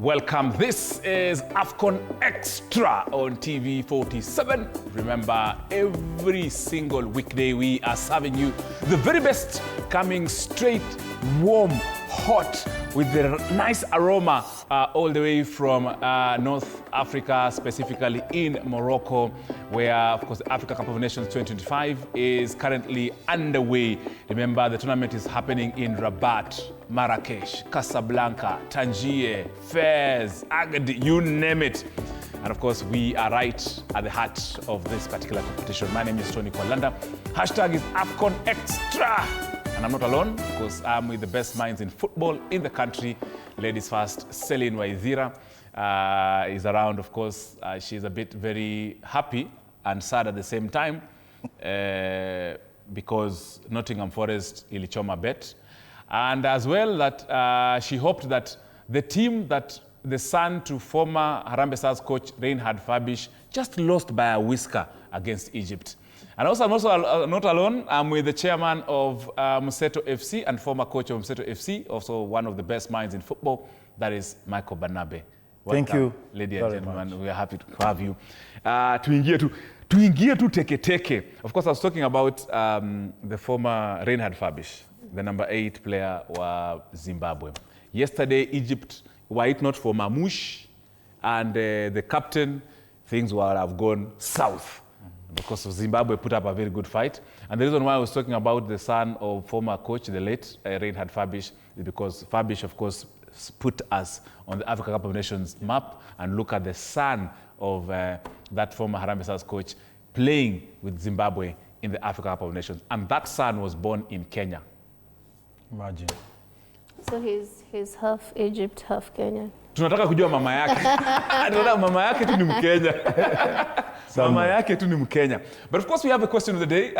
welcome. This is AFCON Extra on TV 47. Remember, every single weekday we are serving you the very best, coming straight, warm, hot, with the nice aroma all the way from North Africa, specifically in Morocco, where, of course, the Africa Cup of Nations 2025 is currently underway. Remember, the tournament is happening in Rabat, Marrakesh, Casablanca, Tangier, Fez, Agadir, you name it. And of course, we are right at the heart of this particular competition. My name is Tony Kwalanda. Hashtag is AFCON Extra. And I'm not alone, because I'm with the best minds in football in the country. Ladies first, Celine Waithira is around, of course. She's a bit very happy and sad at the same time because Nottingham Forest ilichoma bet. And as well that she hoped that the team that the son to former Harambee Stars coach Reinhard Fabisch just lost by a whisker against Egypt. And also, I'm also not alone. I'm with the chairman of Museto FC and former coach of Museto FC, also one of the best minds in football. That is Michael Barnabe. Thank you, ladies and gentlemen. We are happy to have you. Tuingie tu teke. Of course, I was talking about the former Reinhard Fabisch, the number 8 player of Zimbabwe. Yesterday, Egypt, were it not for Mamouche and the captain, things would have gone south. Because Zimbabwe put up a very good fight. And the reason why I was talking about the son of former coach, the late Reinhard Fabisch, is because Fabisch, of course, put us on the Africa Cup of Nations map, and look at the son of that former Harambee Stars coach playing with Zimbabwe in the Africa Cup of Nations. And that son was born in Kenya. Imagine. So he's half Egypt, half Kenyan. Tunataka kujua mama yake. Mama yake tu ni Mkenya. Mama yake tu ni Mkenya. But of course, we have a question of the day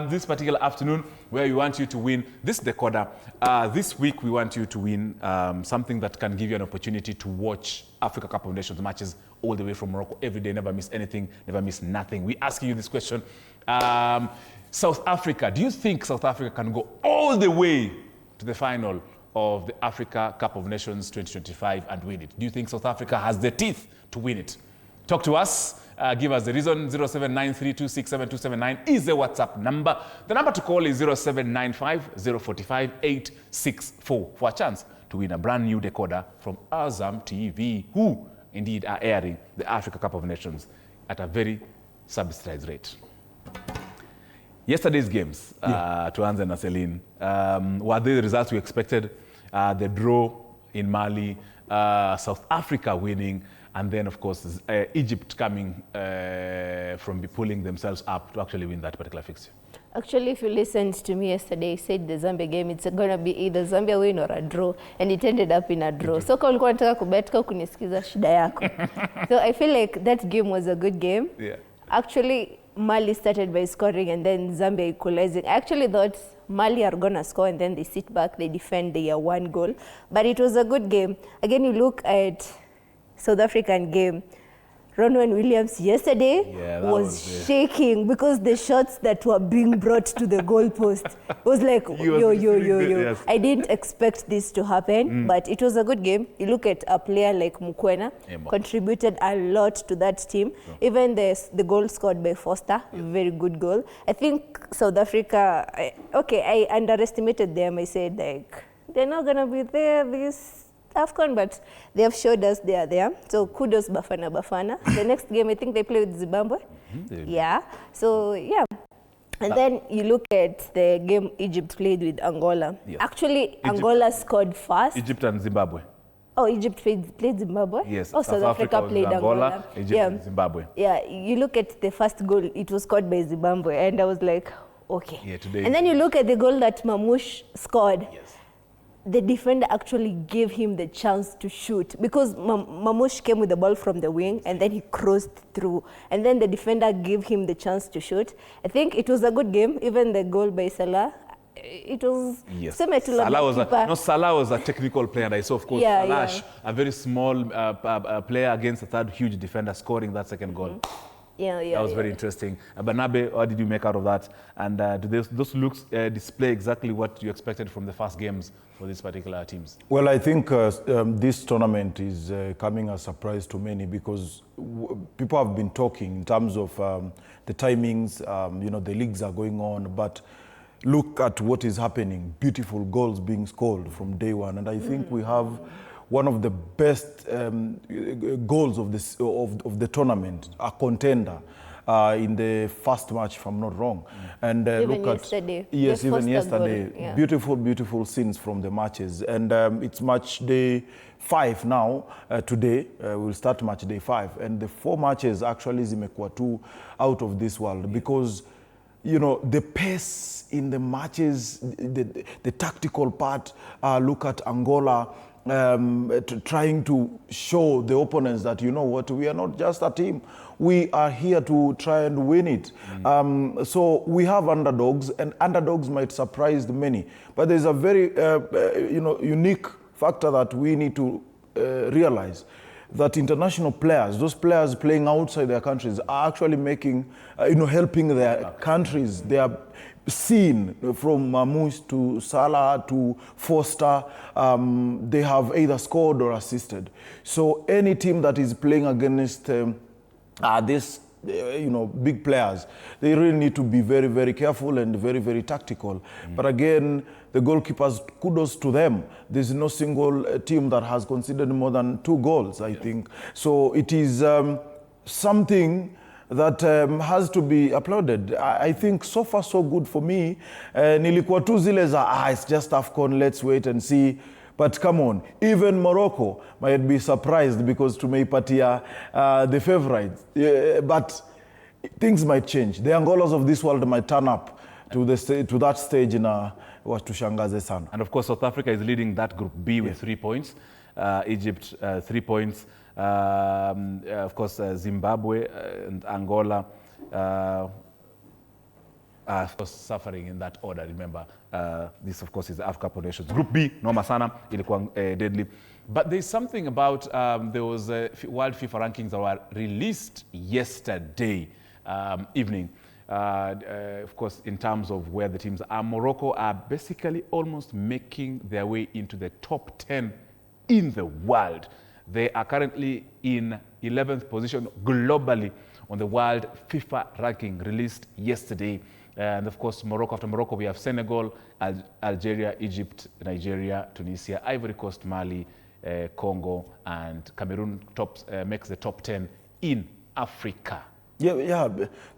this particular afternoon, where we want you to win this decoder. This week, we want you to win something that can give you an opportunity to watch Africa Cup of Nations matches all the way from Morocco every day. Never miss anything, never miss nothing. We ask you this question. South Africa, do you think South Africa can go all the way to the final of the Africa Cup of Nations 2025 and win it? Do you think South Africa has the teeth to win it? Talk to us. Give us the reason. 0793267279 is the WhatsApp number. The number to call is 0795045864 for a chance to win a brand new decoder from Azam TV, who indeed are airing the Africa Cup of Nations at a very subsidized rate. Yesterday's games, to answer na Celine, were they the results we expected? The draw in Mali, South Africa winning, and then, of course, Egypt coming from pulling themselves up to actually win that particular fixture. Actually, if you listened to me yesterday, I said the Zambia game, it's going to be either Zambia win or a draw, and it ended up in a draw. So kama ulikuwa unataka kubetka kunisikiza shida yako. So I feel like that game was a good game. Yeah. Actually, Mali started by scoring and then Zambia equalizing. I actually thought Mali are going to score and then they sit back, they defend, they are 1 goal. But it was a good game. Again, you look at South African game. Ronwen Williams yesterday was shaking because the shots that were being brought to the goalpost was like, yo. Yes. I didn't expect this to happen, but it was a good game. You look at a player like Mukwena, contributed a lot to that team. Sure. Even the goal scored by Foster, very good goal. I think South Africa, I underestimated them. I said, like, they're not going to be there this AFCON, but they have showed us they are there. So kudos Bafana. The next game, I think they play with Zimbabwe. Yeah. So, yeah. And then you look at the game Egypt played with Angola. Yeah. Actually, Angola scored first. Egypt and Zimbabwe. Oh, Egypt played Zimbabwe? Yes. Oh, South Africa played Angola. Egypt and Zimbabwe. Yeah. You look at the first goal, it was scored by Zimbabwe. And I was like, okay. Yeah, today. And then you look at the goal that Mamouche scored. Yes. The defender actually gave him the chance to shoot because Mamouche came with the ball from the wing and then he crossed through. And then the defender gave him the chance to shoot. I think it was a good game. Even the goal by Salah, it was similar to Salah was a technical player. I saw, of course, Salah, a very small player against a third huge defender scoring that second goal. That was very interesting. Barnabe, what did you make out of that? And do those looks display exactly what you expected from the first games for these particular teams? Well, I think this tournament is coming as a surprise to many because people have been talking in terms of the timings, you know, the leagues are going on, but look at what is happening. Beautiful goals being scored from day one. And I think we have one of the best goals of the tournament, a contender in the first match, if I'm not wrong. And even look yesterday. at yes, The even Foster yesterday, goal, yeah. beautiful scenes from the matches. And it's match day 5 now. Today we'll start match day 5, and the 4 matches actually zimekuwa tu out of this world because, you know, the pace in the matches, the tactical part. Look at Angola. Trying to show the opponents that, you know what, we are not just a team. We are here to try and win it. So we have underdogs, and underdogs might surprise many. But there's a very you know, unique factor that we need to realize, that international players, those players playing outside their countries, are actually making, you know, helping their countries. They are seen from Mamus to Salah to Foster. They have either scored or assisted. So any team that is playing against this, you know, big players, they really need to be very, very careful and very, very tactical. But again, the goalkeepers, kudos to them. There's no single team that has conceded more than 2 goals, I think. So it is something that has to be applauded. I think so far so good for me. Nilikuwa tu zile za, it's just AFCON, let's wait and see. But come on, even Morocco might be surprised because tumeipatia the favorites. But things might change. The Angolas of this world might turn up to that stage in watushangaze sana. And of course, South Africa is leading that Group B with 3 points. Egypt, 3 points. Of course, Zimbabwe and Angola are of course suffering in that order. Remember, this of course is the AFCON Cup of Nations. Group B, noma sana, ilikuwa deadly. But there's something about there was World FIFA rankings that were released yesterday evening. Of course, in terms of where the teams are, Morocco are basically almost making their way into the top 10 in the world. They are currently in 11th position globally on the World FIFA ranking released yesterday. And of course, Morocco, after Morocco, we have Senegal, Algeria, Egypt, Nigeria, Tunisia, Ivory Coast, Mali, Congo, and Cameroon makes the top 10 in Africa. Yeah,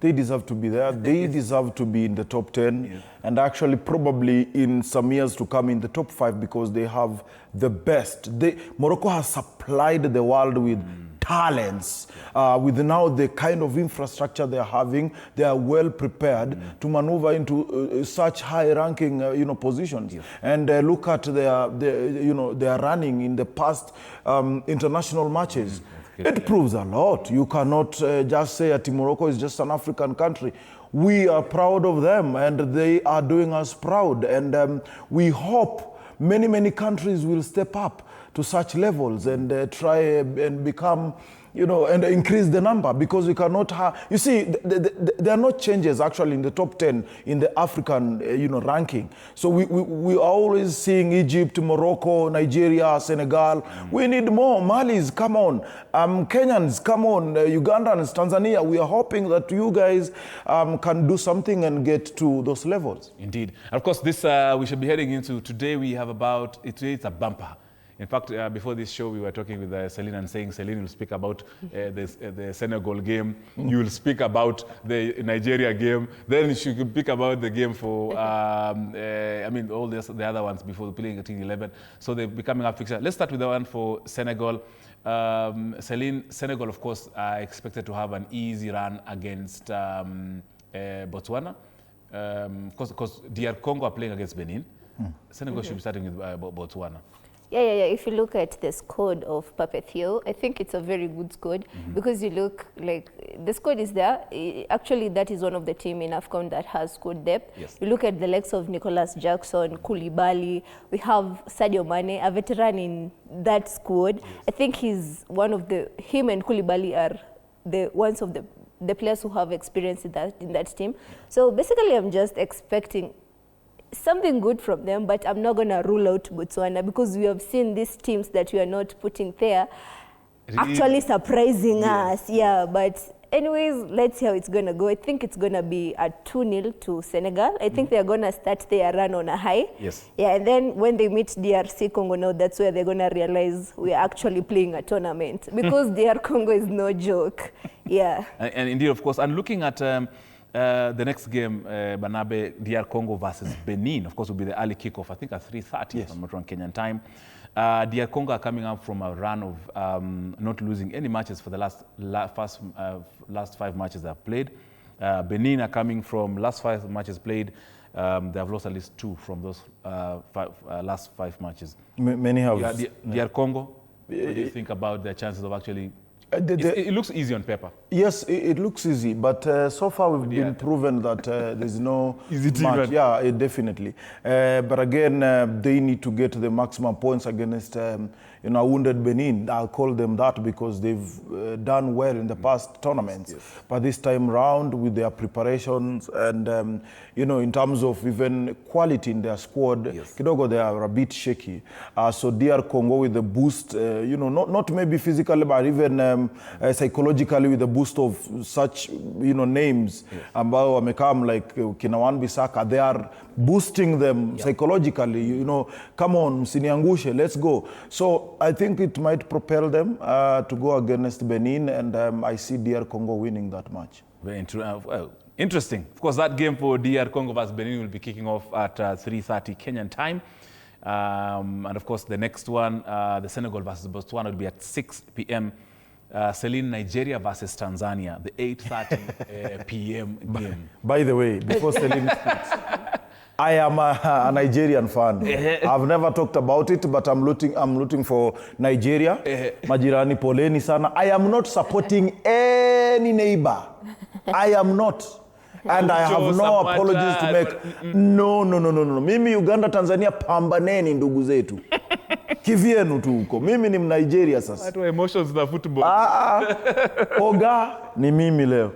they deserve to be there. They deserve to be in the top 10, and actually probably in some years to come in the top 5 because they have the best. Morocco has supplied the world with talents. With now the kind of infrastructure they are having, they are well prepared to maneuver into such high-ranking, you know, positions. And look at their running in the past international matches. It proves a lot. You cannot just say that Morocco is just an African country. We are proud of them, and they are doing us proud. And we hope many countries will step up to such levels and try and become, you know, and increase the number, because we cannot have, you see, there are no changes actually in the top 10 in the African, you know, ranking. So we are always seeing Egypt, Morocco, Nigeria, Senegal. We need more. Malis, come on. Kenyans, come on. Uganda and Tanzania. We are hoping that you guys can do something and get to those levels. Indeed. And of course, this we should be heading into today. We have today it's a bumper. In fact, before this show, we were talking with Celine and saying Celine will speak about the Senegal game. You will speak about the Nigeria game. Then she could speak about the game for, I mean, all the other ones before playing at 11. So they're becoming a fixture. Let's start with the one for Senegal. Celine, Senegal, of course, are expected to have an easy run against Botswana. Because DR Congo are playing against Benin. Senegal should be starting with Botswana. Yeah. If you look at the squad of Papethio, I think it's a very good squad because you look like the squad is there. Actually, that is one of the team in AFCON that has squad depth. Yes. You look at the likes of Nicholas Jackson, Koulibaly. We have Sadio Mane, a veteran in that squad. Yes. I think him and Koulibaly are the ones of the the players who have experience in that team. So basically, I'm just expecting something good from them, but I'm not going to rule out Botswana because we have seen these teams that we are not putting there actually surprising us. Yeah, but anyways, let's see how it's going to go. I think it's going to be a 2-0 to Senegal. I think they're going to start their run on a high. Yes. Yeah, and then when they meet DRC Congo now, that's where they're going to realize we're actually playing a tournament because DR Congo is no joke. Yeah. And indeed, of course, and looking at the next game, Barnabe, DR Congo versus Benin, of course, will be the early kickoff, I think at 3:30, if I'm not wrong, Kenyan time. DR Congo are coming up from a run of not losing any matches for the last 5 matches they've played. Benin are coming from last 5 matches played. They have lost at least 2 from those last 5 matches. Many have. DR Congo, what do you think about their chances of actually... It looks easy on paper. Yes, it looks easy, but so far we've been proven that there's no easy team. Match. Yeah, definitely. But again, they need to get the maximum points against wounded Benin. I'll call them that because they've done well in the past tournaments. Yes. But this time round, with their preparations and in terms of even quality in their squad, Kidogo, they are a bit shaky. So DR Congo with the boost, not maybe physically, but even psychologically with the boost of such names ambao wamekam like kina Wan-Bissaka, they are boosting them psychologically, come on, msiniangushe, let's go. So I think it might propel them to go against Benin, and I see DR Congo winning that match. Very interesting. Of course, that game for DR Congo versus Benin will be kicking off at 3:30 Kenyan time. And of course, the next one, the Senegal versus Botswana, will be at 6 p.m. Celine, Nigeria versus Tanzania, the 8:30 p.m. game. By the way, before Celine speaks, I am a Nigerian fan. I've never talked about it, but I'm looting for Nigeria. Majirani poleni sana. I am not supporting any neighbor. I am not. And I have no apologies to make. No. Mimi Uganda, Tanzania, pambaneni ndugu zetu. Kivyenu tu huko. Mimi ni Nigeria sasa. Emotions na football. Oga ni mimi leo.